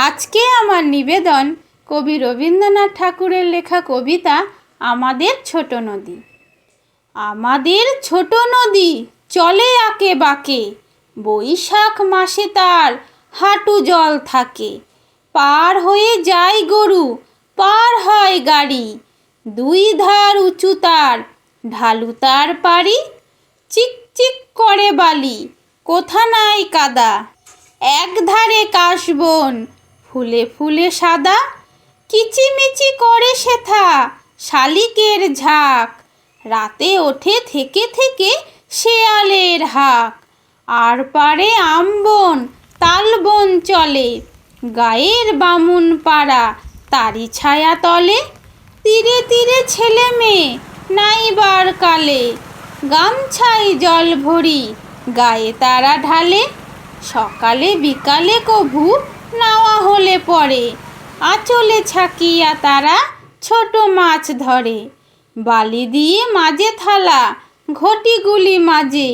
আজকে আমার নিবেদন কবি রবীন্দ্রনাথ ঠাকুরের লেখা কবিতা আমাদের ছোট নদী। আমাদের ছোট নদী চলে আঁকে বাঁকে, বৈশাখ মাসে তার হাঁটু জল থাকে। পার হয়ে যায় গরু, পার হয় গাড়ি, দুই ধার উঁচু তার, ঢালু তার পাড়ি। চিকচিক করে বালি, কোথা নাই কাদা, এক ধারে কাশবন ফুলে ফুলে সাদা। কিচিমিচি করে সেথা শালিকের ঝাঁক, রাতে ওঠে থেকে থেকে শেয়ালের হাঁক। আর পারে আমবন তালবন চলে, গায়ের বামুন পাড়া তারি ছায়া তলে। তীরে তীরে ছেলে মেয়ে নাইবার কালে, গামছায় জল ভরি গায়ে তারা ঢালে। সকালে বিকালে কভু নাওয়া হলে পরে, আঁচলে ছাকিয়া তারা ছোট মাছ ধরে। বালি দিয়ে মাঝে থালা ঘটিগুলি মাঝে,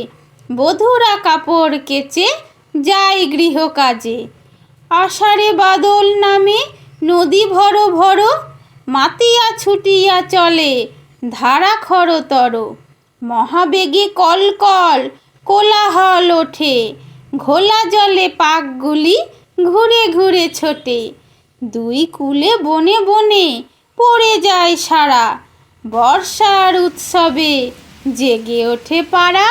বধূরা কাপড় কেচে যায় গৃহকাজে। আষাঢ়ে বাদল নামে নদী ভর ভর, মাতিয়া ছুটিয়া চলে ধারা খরতর। মহাবেগে কলকল কোলাহল ওঠে, ঘোলা জলে পাকগুলি ঘুরে ঘুরে ছোটে। দুই কূলে বনে বনে পড়ে যায় সারা, বর্ষার উৎসবে জেগে ওঠে পাড়া।